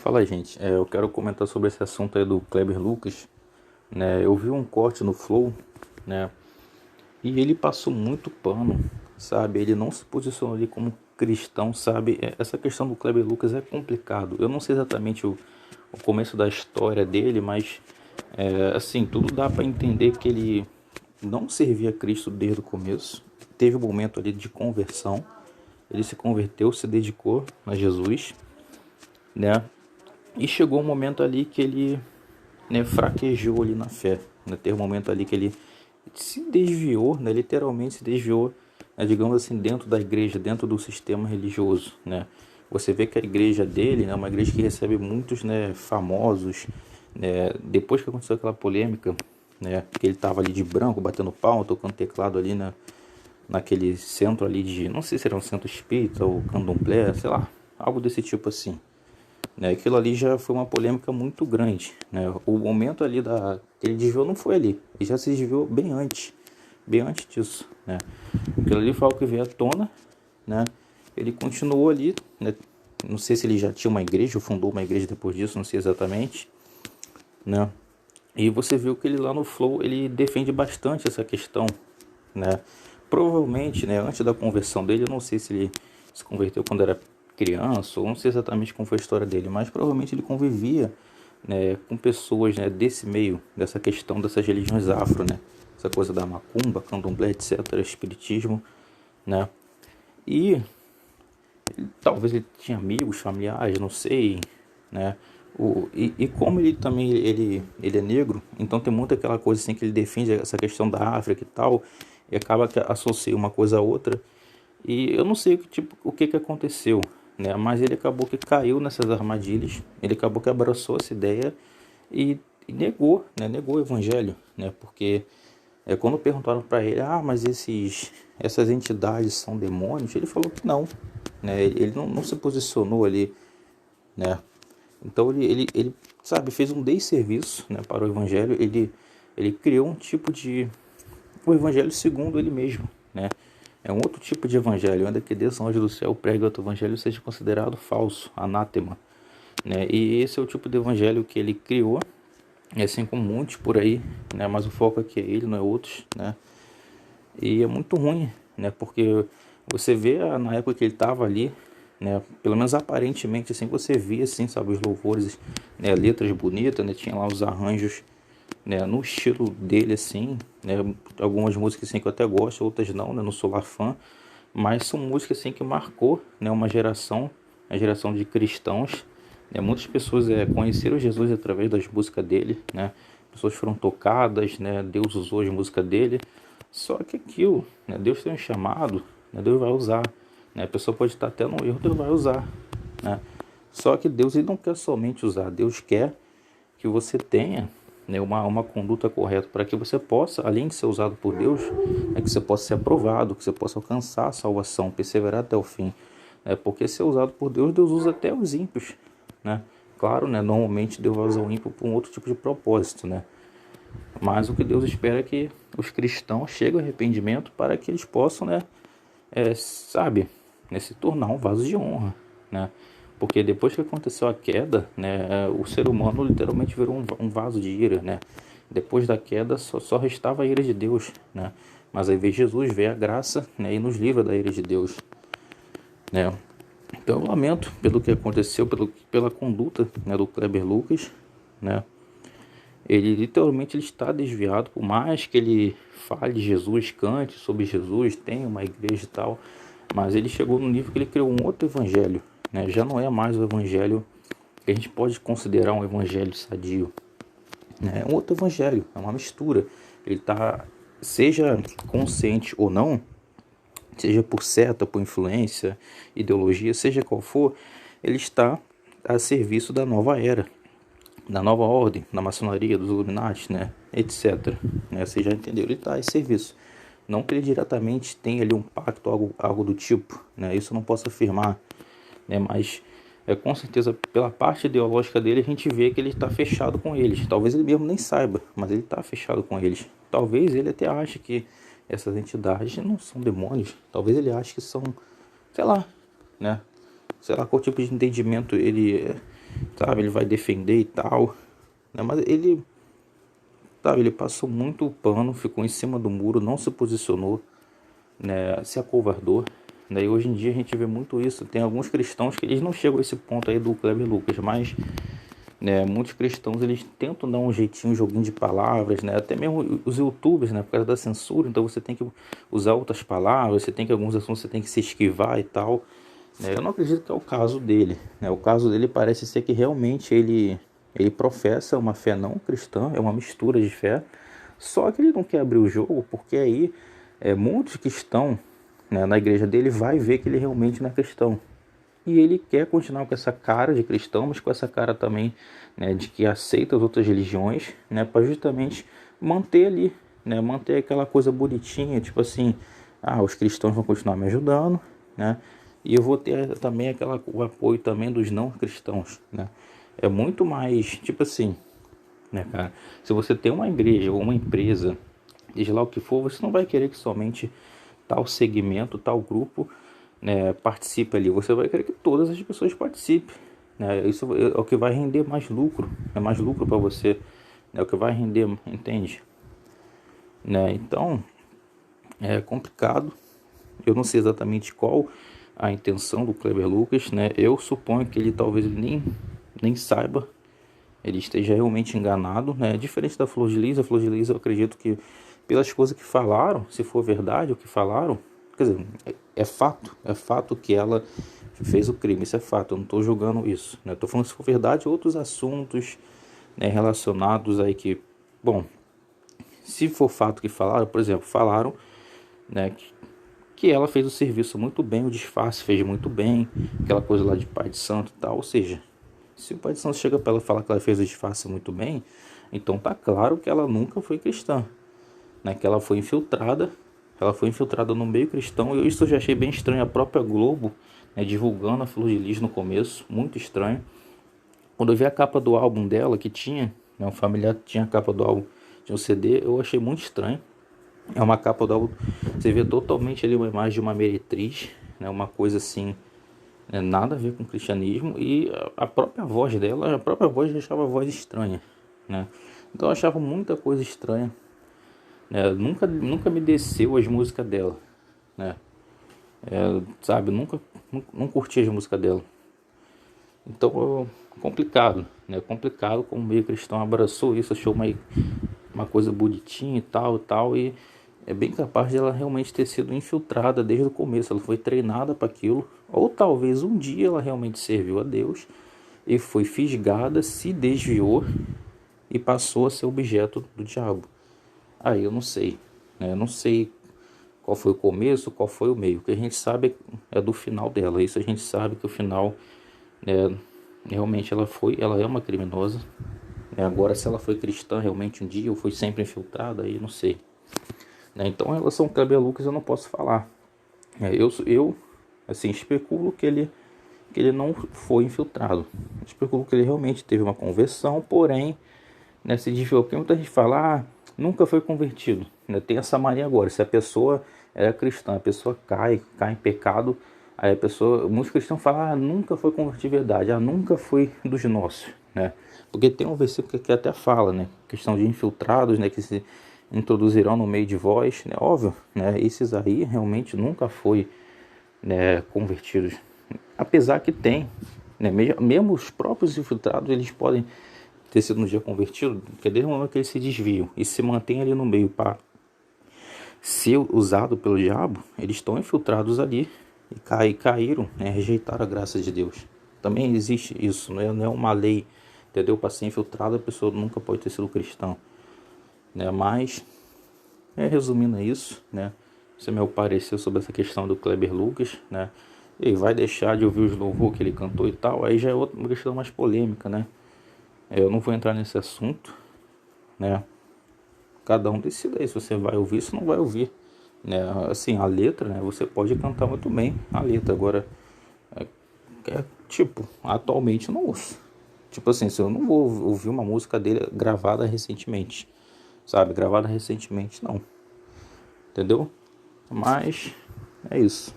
Fala, gente. Eu quero comentar sobre esse assunto aí do Kleber Lucas, né? Eu vi um corte no Flow, né? E ele passou muito pano, sabe? Ele não se posicionou ali como cristão, sabe? Essa questão do Kleber Lucas é complicado. Eu não sei exatamente o começo da história dele, mas assim, tudo dá para entender que ele não servia a Cristo desde o começo. Teve um momento ali de conversão. Ele se converteu, se dedicou a Jesus, né? E chegou um momento ali que ele, né, fraquejou ali na fé, né? Teve um momento ali que ele se desviou, né, literalmente se desviou, né, digamos assim, dentro da igreja, dentro do sistema religioso, né? Você vê que a igreja dele, né, é uma igreja que recebe muitos, né, famosos, né? Depois que aconteceu aquela polêmica, né, que ele estava ali de branco, batendo palma, tocando teclado ali naquele centro ali de, não sei se era um centro espírita ou candomblé, sei lá, algo desse tipo assim, né? Aquilo ali já foi uma polêmica muito grande, né? O momento ali que ele desviou não foi ali, ele já se desviou bem antes disso, né? Aquilo ali foi algo que veio à tona, né? Ele continuou ali, né? Não sei se ele já tinha uma igreja ou fundou uma igreja depois disso, não sei exatamente, né? E você viu que ele lá no Flow, ele defende bastante essa questão, né? Provavelmente, né, antes da conversão dele, eu não sei se ele se converteu quando era criança, ou não sei exatamente como foi a história dele, mas provavelmente ele convivia, né, com pessoas, né, desse meio, dessa questão dessas religiões afro, né? Essa coisa da macumba, candomblé, etc, espiritismo, né? E talvez ele tinha amigos, familiares, não sei, né? E como ele também ele é negro, então tem muito aquela coisa assim que ele defende essa questão da África e tal, e acaba que associa uma coisa a outra. E eu não sei o que que aconteceu, né? Mas ele acabou que caiu nessas armadilhas, ele acabou que abraçou essa ideia e negou, né? Negou o evangelho, né? Porque quando perguntaram para ele, mas essas entidades são demônios, ele falou que não, né? Ele não se posicionou ali, né? Então ele sabe, fez um desserviço, né, para o evangelho. Ele criou um tipo de o evangelho segundo ele mesmo, né? É um outro tipo de evangelho, ainda que desça um anjo do céu pregue outro evangelho seja considerado falso, anátema, né? E esse é o tipo de evangelho que ele criou, e assim como muitos por aí, né? Mas o foco aqui é ele, não é outros, né? E é muito ruim, né? Porque você vê na época que ele estava ali, né? Pelo menos aparentemente assim você via assim, sabe, os louvores, né? Letras bonitas, né? Tinha lá os arranjos, né? No estilo dele assim, né? Algumas músicas assim que eu até gosto, outras não, né? Não sou lá fã, mas são músicas assim que marcou, né? Uma geração, a geração de cristãos, né? Muitas pessoas conheceram Jesus através das músicas dele, né? Pessoas foram tocadas, né? Deus usou as músicas dele. Só que aquilo, né? Deus tem um chamado, né? Deus vai usar, né? A pessoa pode estar até no erro, Deus vai usar, né? Só que Deus ele não quer somente usar, Deus quer que você tenha, né, uma conduta correta para que você possa, além de ser usado por Deus, que você possa ser aprovado, que você possa alcançar a salvação, perseverar até o fim. Porque ser usado por Deus, Deus usa até os ímpios, né? Claro, né, normalmente Deus vai usar o ímpio para um outro tipo de propósito, né? Mas o que Deus espera é que os cristãos cheguem ao arrependimento para que eles possam, né, sabe, né, se tornar um vaso de honra, né? Porque depois que aconteceu a queda, né, o ser humano literalmente virou um vaso de ira, né? Depois da queda só restava a ira de Deus, né? Mas aí vem Jesus, vê a graça, né, e nos livra da ira de Deus, né? Então eu lamento pelo que aconteceu, pela conduta, né, do Kleber Lucas, né? Ele literalmente ele está desviado, por mais que ele fale de Jesus, cante sobre Jesus, tenha uma igreja e tal, mas ele chegou no nível que ele criou um outro evangelho, né? Já não é mais o evangelho que a gente pode considerar um evangelho sadio, né? É um outro evangelho, é uma mistura. Ele está, seja consciente ou não, seja por seta, por influência, ideologia, seja qual for, ele está a serviço da nova era, da nova ordem, da maçonaria, dos Illuminati, né, etc. Né, você já entendeu? Ele está em serviço. Não que ele diretamente tenha ali um pacto, algo do tipo, né, isso eu não posso afirmar, né, mas com certeza pela parte ideológica dele a gente vê que ele está fechado com eles. Talvez ele mesmo nem saiba, mas ele está fechado com eles. Talvez ele até ache que essas entidades não são demônios. Talvez ele ache que são, sei lá, né? Sei lá qual tipo de entendimento sabe, ele vai defender e tal, né? Mas ele, sabe, ele passou muito o pano, ficou em cima do muro, não se posicionou, né, se acovardou, né? E hoje em dia a gente vê muito isso. Tem alguns cristãos que eles não chegam a esse ponto aí do Kleber Lucas, mas, né, muitos cristãos eles tentam dar um jeitinho, um joguinho de palavras, né? Até mesmo os YouTubers, né, por causa da censura, então você tem que usar outras palavras, você tem que alguns assuntos você tem que se esquivar e tal, né? Eu não acredito que é o caso dele, né? O caso dele parece ser que realmente ele professa uma fé não cristã, é uma mistura de fé, só que ele não quer abrir o jogo, porque aí muitos que estão, né, na igreja dele vai ver que ele realmente não é cristão. E ele quer continuar com essa cara de cristão, mas com essa cara também, né, de que aceita as outras religiões, né, para justamente manter ali, né, manter aquela coisa bonitinha, tipo assim, os cristãos vão continuar me ajudando, né, e eu vou ter também o apoio também dos não cristãos, né. É muito mais, tipo assim, né, cara, se você tem uma igreja ou uma empresa, seja lá o que for, você não vai querer que somente tal segmento, tal grupo, né, participe ali. Você vai querer que todas as pessoas participem, né? Isso é o que vai render mais lucro, é mais lucro para você, é o que vai render, entende? Né? Então é complicado. Eu não sei exatamente qual a intenção do Kleber Lucas, né? Eu suponho que ele talvez nem saiba, ele esteja realmente enganado, né? Diferente da Flor de Lis, a Flor de Lis eu acredito que pelas coisas que falaram, se for verdade o que falaram, quer dizer, é fato que ela fez o crime, isso é fato, eu não estou julgando isso, né? Estou falando se for verdade outros assuntos, né, relacionados aí que, bom, se for fato que falaram, por exemplo, falaram, né, que ela fez o serviço muito bem, o disfarce fez muito bem, aquela coisa lá de pai de santo e tal, ou seja, se o pai de santo chega para ela e falar que ela fez o disfarce muito bem, então tá claro que ela nunca foi cristã, né? Que ela foi infiltrada no meio cristão. E isso eu já achei bem estranho. A própria Globo, né, divulgando a Flor de Lis no começo, muito estranho. Quando eu vi a capa do álbum dela, que tinha, né, um familiar tinha a capa do álbum, tinha um CD, eu achei muito estranho. É uma capa do álbum, você vê totalmente ali uma imagem de uma meretriz, né, uma coisa assim, né, nada a ver com o cristianismo. E a própria voz dela, a própria voz deixava a voz estranha, né? Então eu achava muita coisa estranha, né? Nunca me desceu as músicas dela, né? Sabe, não curti as músicas dela. Então, complicado, né? Complicado como o meio cristão abraçou isso, achou uma coisa bonitinha e tal, e é bem capaz de ela realmente ter sido infiltrada desde o começo. Ela foi treinada para aquilo, ou talvez um dia ela realmente serviu a Deus e foi fisgada, se desviou e passou a ser objeto do diabo. Aí eu não sei, né? Eu não sei qual foi o começo, qual foi o meio. O que a gente sabe é do final dela. Isso a gente sabe que o final, né, realmente ela é uma criminosa. Agora, se ela foi cristã realmente um dia ou foi sempre infiltrada, aí eu não sei, né? Então, em relação ao Kleber Lucas, eu não posso falar. Eu assim, especulo que ele não foi infiltrado. Especulo que ele realmente teve uma conversão, porém, né, se desviou. Porque muita gente fala, nunca foi convertido, né? Tem essa mania agora, se a pessoa é cristã, a pessoa cai em pecado, aí a pessoa, muitos cristãos falam, nunca foi convertido de verdade, nunca foi dos nossos, né? Porque tem um versículo que até fala, né, questão de infiltrados, né, que se introduzirão no meio de vós, né? Óbvio, né, esses aí realmente nunca foi, né, convertidos, apesar que tem, né, mesmo os próprios infiltrados, eles podem ter sido um dia convertido, porque desde o momento que eles se desviam e se mantêm ali no meio para ser usado pelo diabo, eles estão infiltrados ali e caíram, né, rejeitaram a graça de Deus. Também existe isso, não é uma lei, entendeu? Para ser infiltrado a pessoa nunca pode ter sido cristão, né? Mas, resumindo isso, né, esse é meu parecer sobre essa questão do Kleber Lucas, né? Ele vai deixar de ouvir os louvores que ele cantou e tal, aí já é outra questão mais polêmica, né? Eu não vou entrar nesse assunto, né? Cada um decide aí se você vai ouvir ou se não vai ouvir, né? Assim, a letra, né? Você pode cantar muito bem a letra, agora, tipo, atualmente eu não ouço. Tipo assim, se eu não vou ouvir uma música dele gravada recentemente, sabe? Gravada recentemente, não. Entendeu? Mas, é isso.